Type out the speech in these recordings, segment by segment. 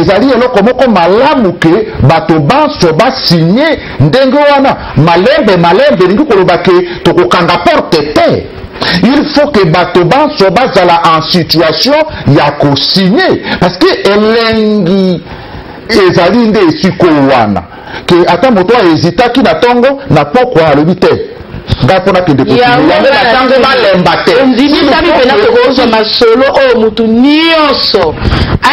ezali eloko moko malamu ke bato banso basigné ndenge wana malembe lingi koloba ke tokokanga porte te. Il faut que bato banso bazala en situation ya kosigné parce que elengi ezali nde esiko wana ke ata moto ahésitaki na tongo na pokwa alobi te ngapona kende kotango balemba te ndimitabi pena tokozwa masolo oyo mutu nyonso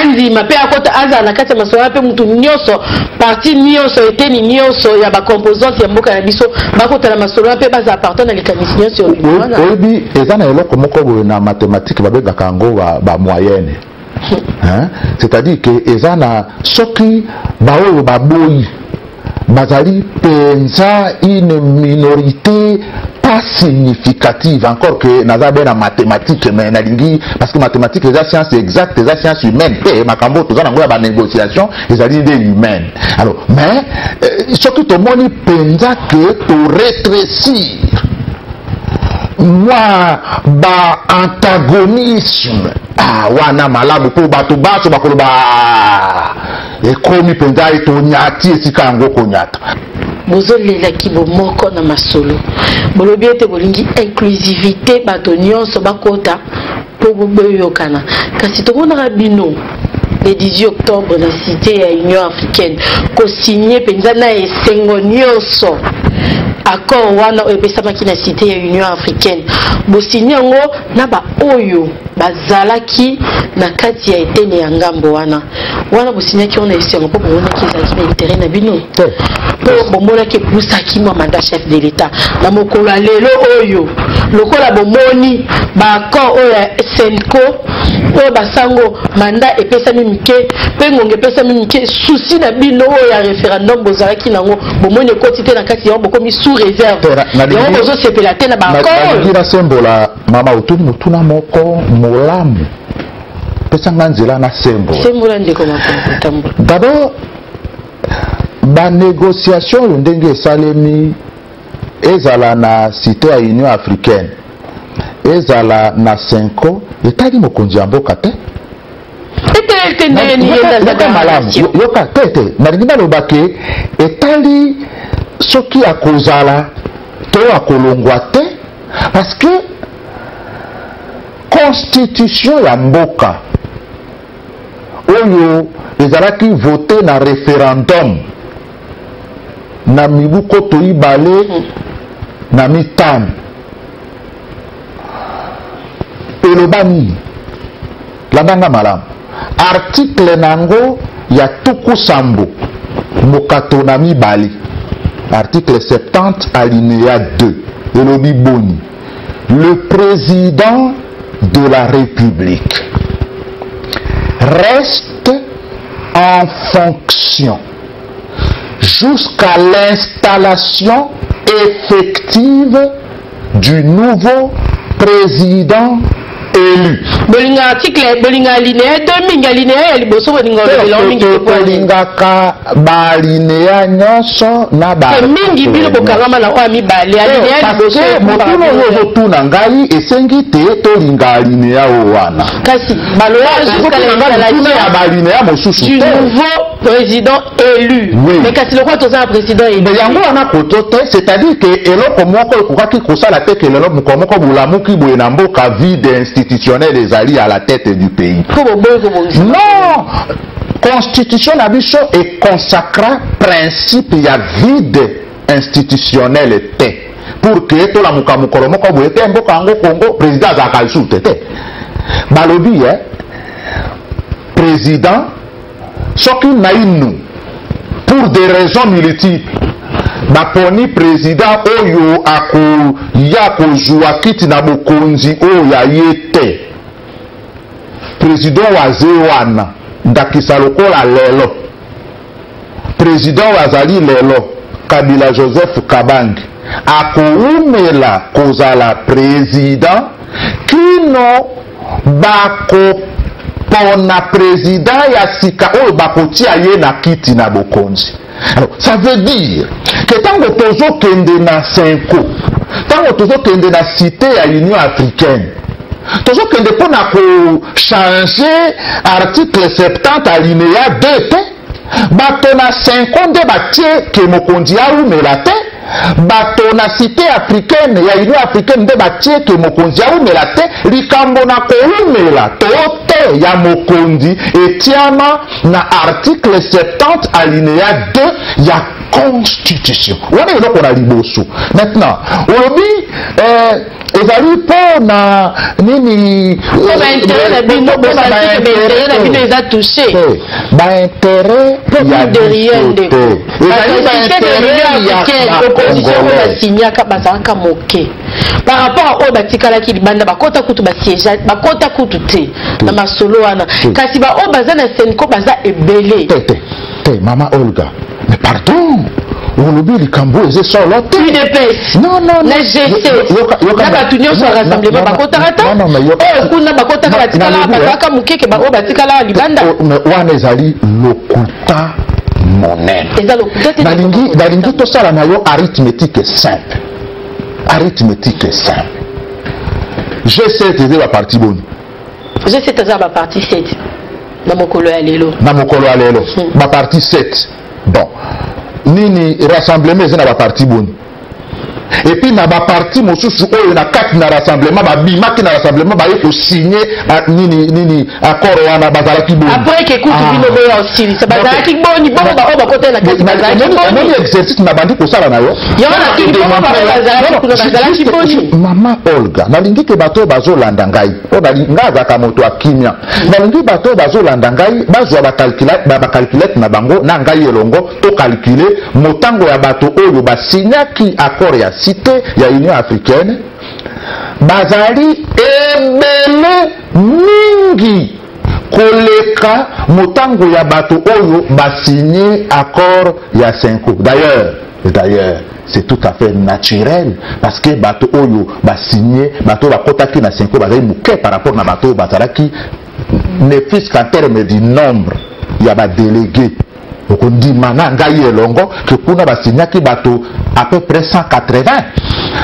andima pe akota azala na kati ya masolo pe mutu nyonso parti nyonso eteni nyonso ya bacomposante ya mboka na biso bakotala masolo pe baza appartenant na likanisi nyonso oyebi eza na eloko moko boye na mathématique babengaka yango bamoyenne. C'est-à-dire que ezana soki baoyo baboyi bazali penza une minorité pas significative encore que nazabe na mathématique mais na lingi parce que mathématique c'est science exacte, c'est science humaine et makambo toza nango ya ba négociation ezali des humaines. Alors mais soki to moni penza que to rétrécir moi ba antagonisme wana malamu po bato baso bakoloba ekomi penza eto nyati esika yango konyata bozolelaki bomoko na masolo bolobi ete bolingi inclusivité bato nyonso bakota po boyokana kasi tomonaka bino le 18 octobre na cité ya Union africaine kosigné penza na esengo nyonso accord wana oyepesamaki na cité ya Union africaine bosigné yango na ba oyo bazalaki na kati ya etene ya ngambo wana bosignaki on a esengo po bomonaki ezalaki na intérêt na bino po bomonaki epusaki mwa mandat chef de l'état na mokolo ya lelo oyo lokola bomoni baaccord oyo ya senco oyo basango mandat epesami mike mpe ngonga epesami mike susi na bino oyo ya référendum bozalaki nango bomoni ekoti te na kati yango bokomi sous réserve yango bozosepela te na baaccord oyo nasembola mama otuni motuna moko molamu pesanga nzela na sembola ndeko makambo. D'abord ba négociation oyo ndenge esalemi ezala na cité ya Union africaine ezala na senko etali mokonzi ya mboka te yoka tete nalingi naloba ke etali soki akozala to akolongwa te parce que constitution ya mboka oyo ezalaki voté na référendum na mibuko toyibale na mitano eloba nini labanga malamu article nango ya tuku sambo mokato na mibale article 70 alinéa 2 elobi boni le président de la République reste en fonction jusqu'à l'installation effective du nouveau président élu. Bolinga article bolinga alinéa 2 minga alinéa ya liboso bolinga mingi bolinga ka ba alinéa nyonso na ba mingi bilo bokangama na oya mibale alinéa liboso motuno yo tuna ngai esengi te to linga alinéa o wana kasi baloya jusqu'à l'installation ya ba alinéa mosusu du nouveau président élu. Mais kasi le quoi to un président élu mais yango wana kotote c'est-à-dire que eloko moko ekokaki kosala te ke lelo mokomoko bulamuki boye na mboka vide institutionnel ezali à la tête du pays. Non, constitution nabiso est consacré principe ya vide institutionnel te pour que to la mukamukolo moko boye te mboka ngo Congo président azaka lisusu te balobi président soki nainu pour des raisons multiples baponi président oyo akoya kozwa kiti na bokonzi oyo ya ye te président waze wana ndakisa lokola lelo président wazali lelo Kabila Joseph Kabange akoumela kozala président kino bakopona président ya sika oyo bakotia ye na kiti na bokonzi. Alors, ça veut dire que tant que tozo kende na Senko, tant que tozo kende na cité à l'Union africaine, toujours que pour changer article 70 alinéa 2 te bato na 5 nde batie ke mokonzi aumela te bato na cité africaine ya union africaine nde batie ke mokonzi aumela te likambo na koumela to te ya mokonzi etiama na article 70 alinéa 2 ya constitution wana eloko na liboso. Maintenant olobi ezali mpo na nini baintérêt na bino eza touché baintérêt ya biso te ezali baintérêt ya opposition oyo basignaka bazalaka moke par rapport a oyo batikalaki libanda bakota kutu basiége bakota kutu te na masolo wana kasi baoyo baza na senko baza ebele te mama Olga mais pardon olobi likambo eze solo te non na GC na bato nyonso ya rassemblement bakotaka ta oyo kuna bakotaka batikala bazalaka mokeke baoyo batikala libanda wana ezali lokuta monene eza lokuta te nalingi tosala na yo arithmétique simple G7 eza baparti boni G7 eza baparti 7 na mokolo ya lelo baparti 7 bon nini rassemblement eza na baparti boni et puis na baparti mosusu oyo na kati na rassemblement babimaki na rassemblement baye kosigné nini accord wana bazalaki boni après ke kutu bino boya osilisa bazalaki boni bongo baoyo bakota na kati bazalaki boni exercice na bandi kosala na yo yona kini bongo bazalaki boni. Mama Olga nalingi ke bato bazolanda ngai o nga azaka moto akimia nalingi bato bazolanda ngai bazwa bakalculate na bango na ngai elongo to calculer motango ya bato oyo basignaki accord ya cité ya union africaine bazali ebele mingi koleka motango ya bato oyo basigné accord ya 5 d'ailleurs c'est tout à fait naturel parce que bato oyo basigné bato bakotaki na 5 bazali muke par rapport na bato bazalaki ne fût qu'en termes du nombre ya ba délégués okondima na ngai elongo ke kuna basignaki bato à peu près 180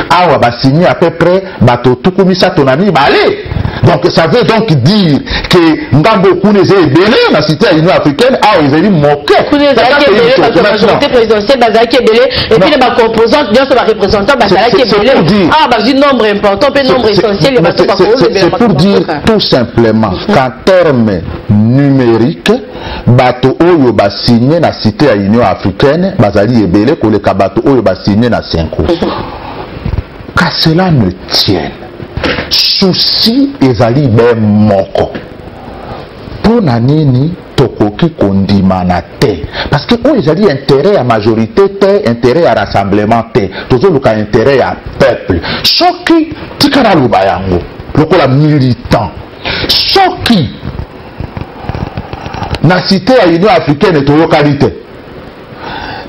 awa basigné à peu près bato tukumisato na mibale. Donc ça veut donc dire que ngambo kuna eza ebele na cité ya union africaine awa ezali moke kuna ezalaki ebele bato majorité présidentielle bazalaki ebele et puis ba composante nyonso ba représentant bazalaki ebele bazwi nombre important pe nombre essentiel ya bato bakoobele. C'est pour dire tout simplement qu'en termes numériques bato oyo basigné na cité ya union africaine bazali ebele koleka bato oyo basigné na 5 qu'à cela ne tienne souci ezali be moko pona nini tokoki kondima na te parce que oyo ezali intérêt ya majorité te intérêt ya rassemblement te tozoluka intérêt ya peuple soki tikala loba yango lokola militant soki na cité ya union africaine toyokani te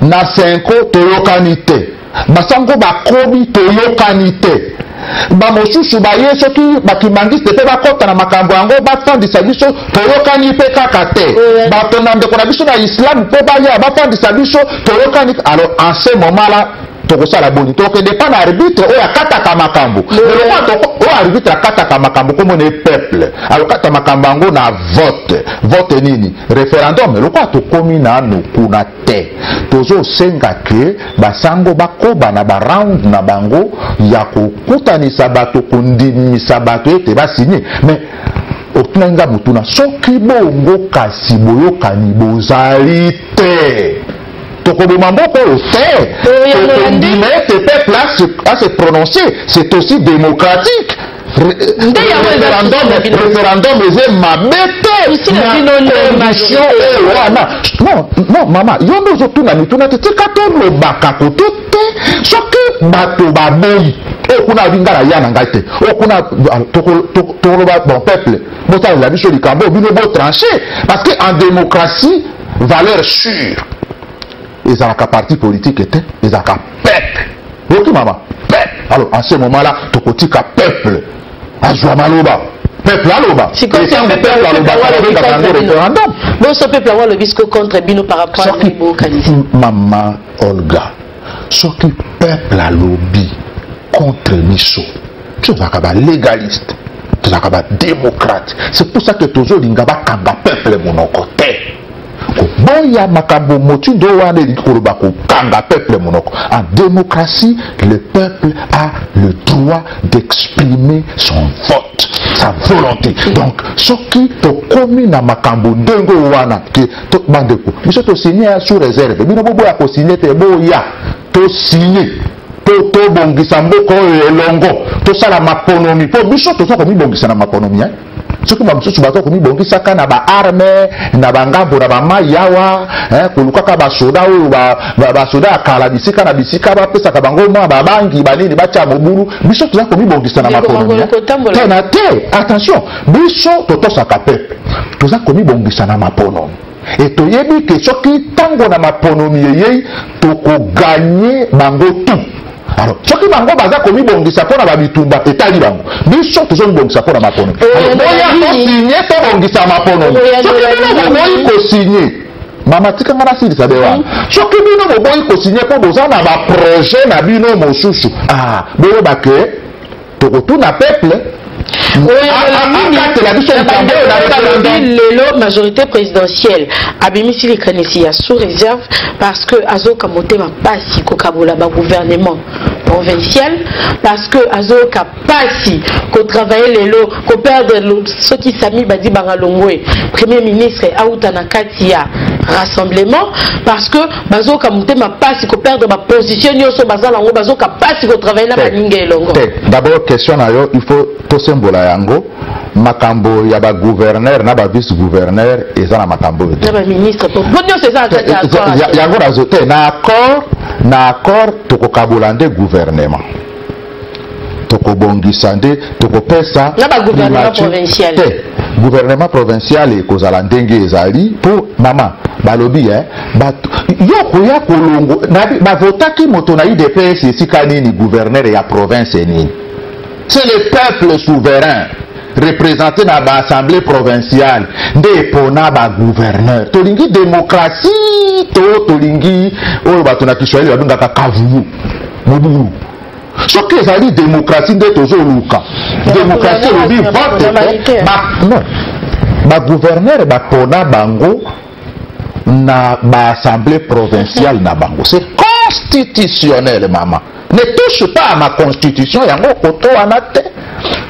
na 5 toyokani te basango bakomi toyokani te bamosusu baye soki bakimangiste mpe bakota na makambo yango bafandisa biso toyokani mpe kaka te bato na ndeko na biso na islam mpe baya bafandisa biso toyokani. Alors en ce moment là tokosala boni tokende pa na arbitre oyo akataka makambo oyo arbitre akataka makambo komona peuple alokata makambo yango na vote nini référendum eloko tokomi nano kuna te tozosenga ke basango bakoba na baround na bango ya kokutanisa bato kondimisa bato ete basigné mais otunanga mutuna soki bongo kasi boyokani bozali te tokoboma mboko oyo te te peuple à se prononcer c'est aussi démocratique. Référendum eze mabete non mama yondo ozotuna mituna te tika tolobaka kote te soki bato baboyi oyo kuna alinga na ya na ngai te oyo kuna toloba bon peuple botalela biso likambo bino botranché parce que en démocratie valeur sûre ezalaka parti politique te ezalaka peuple oki mama peuple. Alors en ce moment là tokotika peuple azwa maloba peuple aloba peuple aloba référendum bon ce peuple aloba bisco contre bino par rapport à Libo Kanisi. Maman Olga soki peuple alobi contre biso tozalaka ba légaliste tozalaka badémocrate. C'est pour ça que tozolinga bakanga peuple monoko te koboya makambo motindo wana elingi koloba kokanga peuple monoko. En démocratie, le peuple a le droit d'exprimer son vote, sa volonté. Donc soki tokomi na makambo ndenge wana ke to bandeko biso tosigné sous réserve bino boboya kosigné te boya tosigné tobongisa mboka oyo elongo tosala maponomi mpo biso toza komibongisa na maponomi soki bamosusu baza komibongisaka na baarme na bangambo na bamai yawa kolukaka basoda oyo basoda ya kala bisika na bisika bapesaka bango mwa babangi banini batya mobulu biso toza komibongisa na maponomi te na te. Attention, biso totosaka pepe toza komibongisa na maponomi e toyebi ke soki ntango na maponomi eyei tokoganye bango tu. Alors, soki bango baza komibongisa mpona babitumba etali bango biso tozomibongisa mpona maponomi. Boya kosinye tobongisa maponomi soki bino boboyi kosinye mama tika nga nasilisa be wana soki bino boboyi kosinye mpo boza na baprojet na bino mosusu boyeba ke tokotuna peuple la majorité présidentielle abimisi likanisi ya sous réserve parce que azoka motema pasi kokabola ba gouvernement provincial, parce que azoka pasi ko travailler lelo ko perdre ce qui sami badi bangalongwe premier ministre auta na kati ya rassemblement, parce que bazoka motema pasi ko perdre ba position yoso bazala ngo bazoka pasi ko travailler na baninga elongo. D'abord question na yo il faut to sembola yango makambo ya ba gouverneur na ba vice gouverneur eza na makambo na ba ministre pour bonio c'est ça yango razote na accord tokokabola nde gouvernement tokobongisa nde tokopesa na ba gouvernement provincial gouvernement provincial ekozala ndenge ezali po mama balobi yoko ya kolongo bavotaki moto na IDPS esika nini gouverneur ya province nini. C'est le peuple souverain représenté dans l'Assemblée provinciale nde pona ba gouverneur tolingi démocratie tolingi oyo bato na Kiswahili babengaka kavumu mobulu soki ezali démocratie nde tozoluka démocratie elobi vote non bagouverneur bapona bango na baassemblée provinciale na bango c'est constitutionnel mama. Ne touche pas à ma constitution yango koto wana te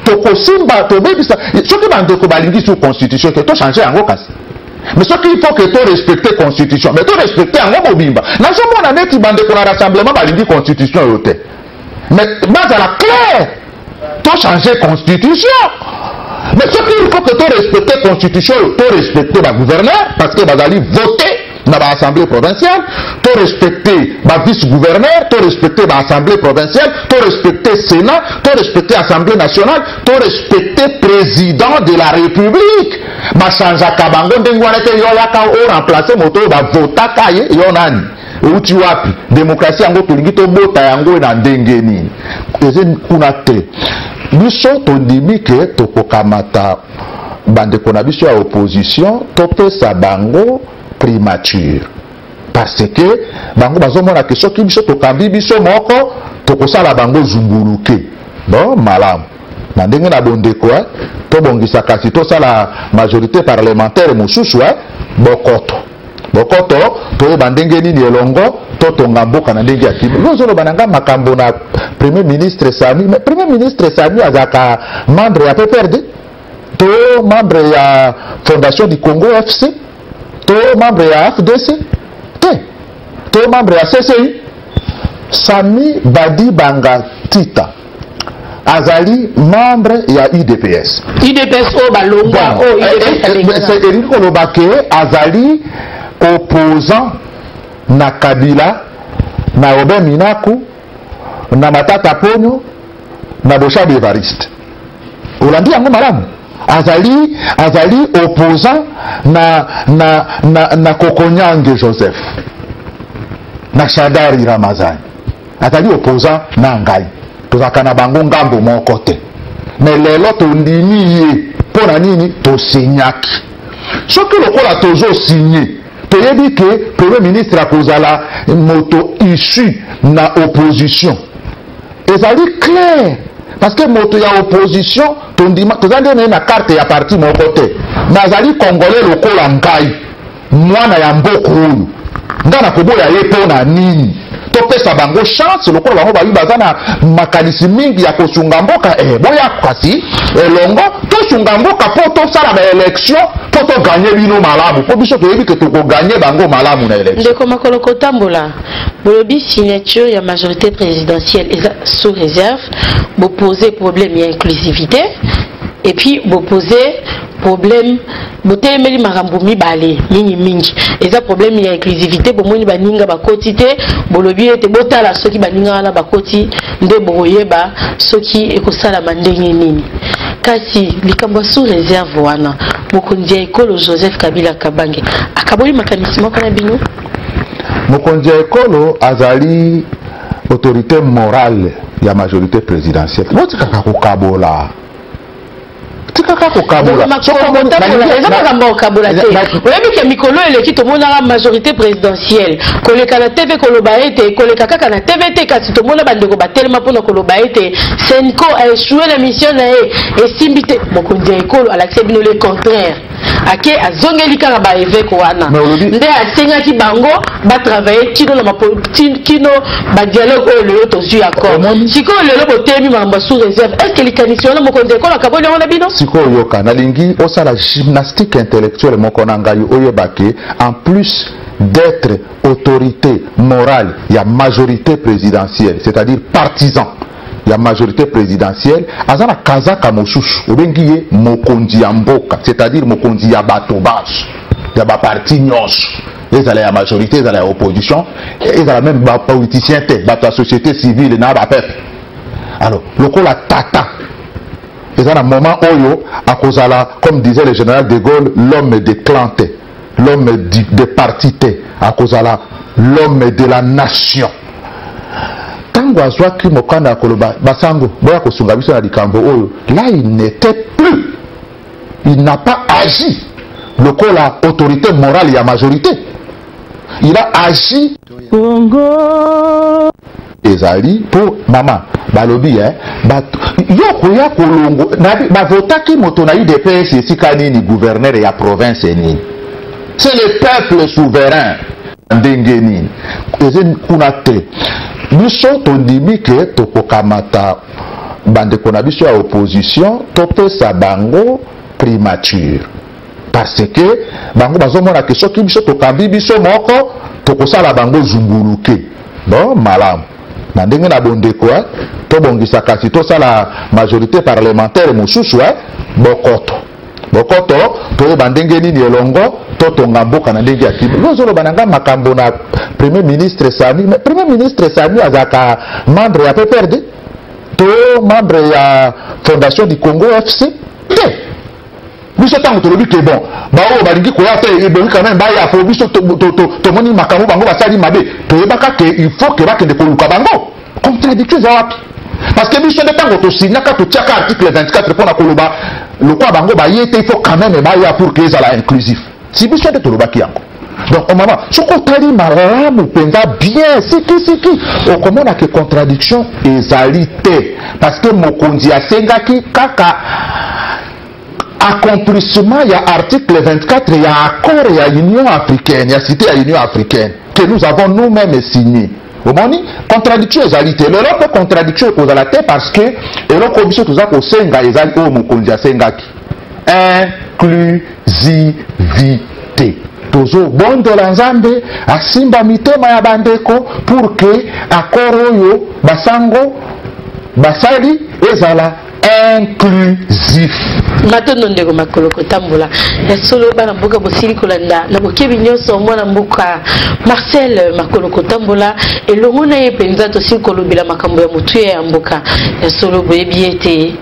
tokosimba tobebisa soki bandeko balingi sous constitution ke to changer yango kasi mais soki il faut que to respecter constitution mais to respecter yango mobimba nazomona neti bandeko na rassemblement balingi constitution yo te mais bazala clair to changer constitution mais soki il faut que to respecter constitution to respecter ba gouverneur parce que bazali voter dans l'Assemblée provinciale, pour respecter ma vice-gouverneur, pour respecter l'Assemblée provinciale, pour respecter le Sénat, pour respecter l'Assemblée nationale, pour respecter le président de la République. Ma change à Kabango, Ndengwanete, Yoyaka, ou remplacer moto, va voter Kaye, Yonani. Uti wapi démocratie yango tolingi to bota yango na ndenge nini eze kuna te biso tondimi ke tokokamata bandeko na biso ya opposition topesa bango primature parce que bango bazomona ke soki biso tokambi biso moko tokosala bango zumbuluke bon malamu na ndenge na bondeko tobongisa kasi tosala majorité parlementaire mosusu bokoto toyeba ndenge nini elongo totonga mboka na ndenge ya kibu lozoloba nanga makambo na premier ministre Sami mais premier ministre Sami azaka membre ya PPRD to membre ya Fondation du Congo FC to membre ya FDC to membre ya CCI Sami Badi Banga Tita azali membre ya UDPS o balonga c'est Eric Kolobake azali opposant na Kabila na Robert Minaku na Matata Ponyo na Boshab Evariste olandi yango malamu azali opposant na Kokonyange Joseph na Shadari Ramazani azali opposant na ngai tozaka na bango ngambo moko te mais lelo tondimi ye mpona nini tosignaki soki lokola tozosigné toyebi ke premier ministre akozala moto issu na opposition ezali clair parce que moto ya opposition tondima tozali na carte ya parti moko te nazali congolais lokola ngai mwana ya mboka oyo nga na koboya ye mpo na nini topesa bango chance lokola bango bayi baza na makanisi mingi ya kosunga mboka boya kasi elongo tosunga mboka mpo tosala baélection mpo toganye bino malamu mpo biso toyebi ke tokoganye bango malamu na élection. Ndeko Makolo Kotambola bolobi signature ya majorité présidentielle eza sous réserve boposer problème ya inclusivité et puis boposer problème botemeli makambo mibale mingi eza problème ya inclusivité bomoni baninga bakoti te bolobi ete botala soki baninga wana bakoti nde boyeba soki ekosalama ndenge nini kasi likambo sous réserve wana mokonzi ya ekolo Joseph Kabila Kabange akaboli makanisi moko na bino. Mokonzi ya ekolo azali autorité morale ya majorité présidentielle botikaka kokabola majorité présidentielle koleka na TV koloba ete koleka kaka na TVT kasi tomona bandeko batelema pona koloba ete Senko a échoué la mission na esimbi te mokonzi ya ekolo alakisi bino le contraire ake azongeli kaka ba évêque wana nde asengaki bango batravailler kino na kino ba dialogue oyo lelo tozwi accord sikoyo lelo botemi makambo sous réserve est-ce que likanisi wana mokonzi ya ekolo akaboli yango na bino sikoyo yoka nalingi osala gymnastique intellectuelle moko na ngai oyebake en plus d'être autorité morale ya majorité présidentielle c'est-à-dire partisan ya majorité présidentielle azana kazaka mosusu obengi ye mokonzi ya mboka c'est-à-dire mokonzi ya bato baso ya ba parti nyonso ezala ya majorité ezala ya opposition ezala même ba politicien te bato ya société civile na ba peuple alors lokola tata ezana moment oyo akozala comme disait le général de Gaulle l'homme de clan te l'homme de parti te akozala l'homme de la nation. Tango azwaki mokanda koloba basango boya kosunga biso na likambo oyo là il n'était plus, il n'a pas agi lokola autorité morale ya majorité, il a agi Congo ezali pour maman balobi yoko ya kolongo na votaki moto na UDPS esika nini gouverneur ya province nini, c'est le peuple souverain ndenge nini ezeni kuna te biso tondimi ke tokokamata bandeko na biso ya opposition topesa bango primature parce que bango bazomona ke soki biso tokambi biso moko tokosala bango zunguluke bon malamu na ndenge na bondeko tobongisa kasi tosala majorité parlementaire mosusu bokoto toyeba ndenge nini elongo totonga mboka na ndenge ya kibo lozoloba nanga makambo na premier ministre Sami, mais premier ministre Sami azaka membre ya PPRD to membre ya fondation du Congo FC te biso tango tolobi ke bon bao balingi koya te ebongi quand même baya fo biso tomoni makambo bango basali mabe toyebaka ke il faut que bakende koluka bango contradiction za wapi parce que biso de tango to signaka to tiaka article 24 pour na koloba le quoi bango ba yete il faut quand même baya pour que ça la inclusif si biso de toloba ki yango donc au moment soko tali malamu penza bien siki okomona ke contradiction ezali te parce que mokonzi asengaki kaka accomplissement ya article 24 ya accord ya Union africaine ya cité ya Union africaine que nous avons nous-mêmes signé. Omoni contradiction ezalité l'Europe contradiction kozala te parce que eloko biso toza ko senga ezali o mokonzi asengaki inclusivité tozo bondola nzambe asimba mitema ya bandeko pour que accord oyo basango basali ezala inclusif. Matondo ndeko Makolo Kotambola ya solo bana mboka bosili kolanda na bokebi nyonso mwana mboka Marcel Makolo Kotambola elongo na ye penza to sili kolobela makambo ya mutu ya mboka ya solo boyebi ete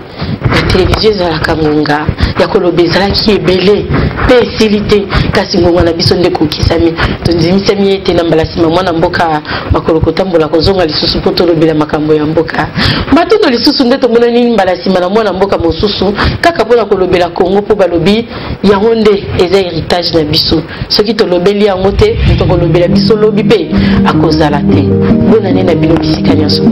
la télévision ezala kangonga ya kolobeza ki ebele pe esilite kasi ngonga na biso nde kokisami tonzimisami ete na mbalasima mwana mboka Makolo Kotambola kozonga lisusu po tolobela makambo ya mboka matondo lisusu nde tomona nini mbalasima na mwana mboka mosusu kaka pona kolobela Congo po balobi yango nde eza héritage na biso soki tolobeli yango te to kolobela biso lobi pe akozala te bona ne na bino bisika nyonso.